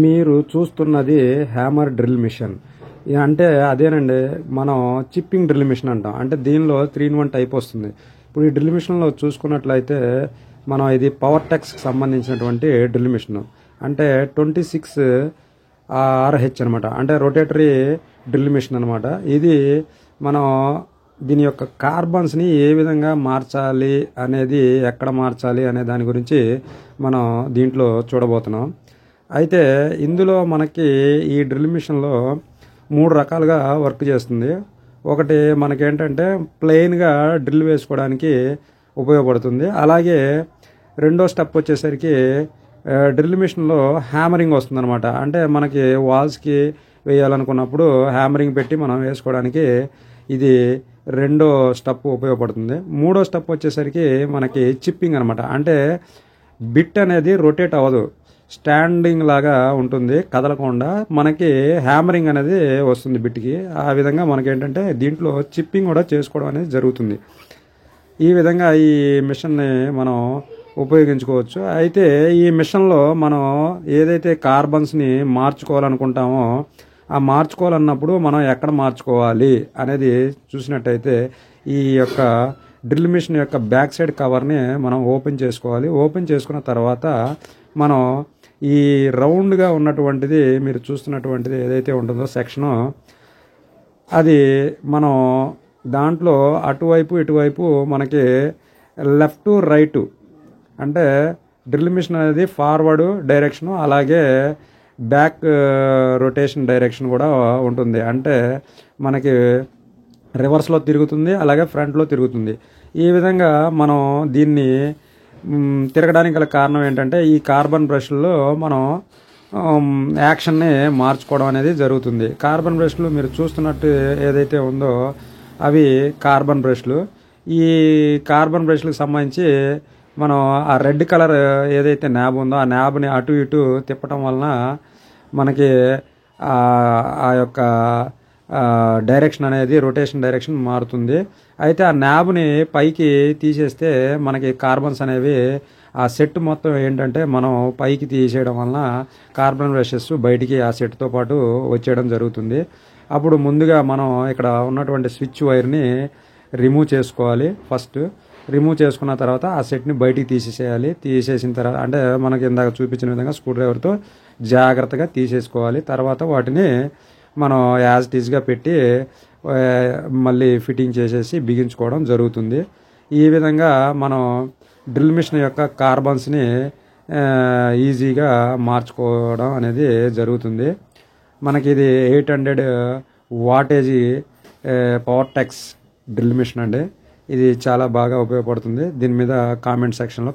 మీరు చూస్తున్నది hammer drill machine. అంటే అదేనండి, మనం చిప్పింగ్ డ్రిల్ మిషన్ అంటాం. అంటే దీనిలో 3-in-1 టైప్ వస్తుంది. ఇప్పుడు ఈ డ్రిల్ మిషన్లో చూసుకున్నట్లయితే మనం ఇది పవర్ టెక్స్కి సంబంధించినటువంటి డ్రిల్ మిషన్. అంటే 26 RH అనమాట. అంటే రొటేటరీ డ్రిల్ మిషన్ అనమాట. ఇది మనం దీని యొక్క కార్బన్స్ని ఏ విధంగా మార్చాలి అనేది, ఎక్కడ మార్చాలి అనే దాని గురించి మనం దీంట్లో చూడబోతున్నాం. అయితే ఇందులో మనకి ఈ డ్రిల్ మిషన్లో 3 రకాలుగా వర్క్ చేస్తుంది. ఒకటి మనకేంటంటే ప్లెయిన్గా డ్రిల్ వేసుకోవడానికి ఉపయోగపడుతుంది. అలాగే రెండో స్టెప్ వచ్చేసరికి డ్రిల్ మిషన్లో హ్యామరింగ్ వస్తుందన్నమాట. అంటే మనకి వాల్స్కి వేయాలనుకున్నప్పుడు హ్యామరింగ్ పెట్టి మనం వేసుకోవడానికి ఇది రెండో స్టెప్ ఉపయోగపడుతుంది. మూడో స్టెప్ వచ్చేసరికి మనకి చిప్పింగ్ అనమాట. అంటే బిట్ అనేది రొటేట్ అవ్వదు, స్టాండింగ్ లాగా ఉంటుంది, కదలకుండా మనకి హ్యామరింగ్ అనేది వస్తుంది బిట్కి. ఆ విధంగా మనకేంటంటే దీంట్లో చిప్పింగ్ కూడా చేసుకోవడం అనేది జరుగుతుంది. ఈ విధంగా ఈ మిషన్ని మనం ఉపయోగించుకోవచ్చు. అయితే ఈ మిషన్లో మనం ఏదైతే కార్బన్స్ని మార్చుకోవాలనుకుంటామో ఆ మార్చుకోవాలన్నప్పుడు మనం ఎక్కడ మార్చుకోవాలి అనేది చూసినట్టయితే ఈ యొక్క డ్రిల్ మిషన్ యొక్క బ్యాక్ సైడ్ కవర్ని మనం ఓపెన్ చేసుకోవాలి. ఓపెన్ చేసుకున్న తర్వాత మనం ఈ రౌండ్గా ఉన్నటువంటిది, మీరు చూస్తున్నటువంటిది ఏదైతే ఉంటుందో సెక్షను, అది మనం దాంట్లో అటువైపు ఇటువైపు మనకి లెఫ్ట్ రైట్, అంటే డ్రిల్ మిషన్ అనేది ఫార్వర్డ్ డైరెక్షను, అలాగే బ్యాక్ రొటేషన్ డైరెక్షన్ కూడా ఉంటుంది. అంటే మనకి రివర్స్లో తిరుగుతుంది, అలాగే ఫ్రంట్లో తిరుగుతుంది. ఈ విధంగా మనం దీన్ని తిరగడానికి గల కారణం ఏంటంటే ఈ కార్బన్ బ్రష్లో మనం యాక్షన్ని మార్చుకోవడం అనేది జరుగుతుంది. కార్బన్ బ్రష్లు మీరు చూస్తున్నట్టు ఏదైతే ఉందో అవి కార్బన్ బ్రష్లు. ఈ కార్బన్ బ్రష్లకు సంబంధించి మనం ఆ రెడ్ కలర్ ఏదైతే న్యాబ్ ఉందో ఆ న్యాబ్ని అటు ఇటు తిప్పటం వలన మనకి ఆ యొక్క డైరెక్షన్ అనేది, రొటేషన్ డైరెక్షన్ మారుతుంది. అయితే ఆ న్యాబ్ని పైకి తీసేస్తే మనకి కార్బన్స్ అనేవి, ఆ సెట్ మొత్తం ఏంటంటే మనం పైకి తీసేయడం వలన కార్బన్ బ్రషెస్ బయటికి ఆ సెట్తో పాటు వచ్చేయడం జరుగుతుంది. అప్పుడు ముందుగా మనం ఇక్కడ ఉన్నటువంటి స్విచ్ వైర్ని రిమూవ్ చేసుకోవాలి. ఫస్ట్ రిమూవ్ చేసుకున్న తర్వాత ఆ సెట్ని బయటికి తీసేసేయాలి. తీసేసిన తర్వాత అంటే మనకి ఇందాక చూపించిన విధంగా స్క్రూ డ్రైవర్తో జాగ్రత్తగా తీసేసుకోవాలి. తర్వాత వాటిని మనం యాజ్ ఇట్ ఈజ్గా పెట్టి మళ్ళీ ఫిట్టింగ్ చేసేసి బిగించుకోవడం జరుగుతుంది. ఈ విధంగా మనం డ్రిల్ మిషన్ యొక్క కార్బన్స్ని ఈజీగా మార్చుకోవడం అనేది జరుగుతుంది. మనకి ఇది 800 వాటేజీ పవర్ టెక్స్ డ్రిల్ మిషన్ అండి. ఇది చాలా బాగా ఉపయోగపడుతుంది. దీని మీద కామెంట్ సెక్షన్లో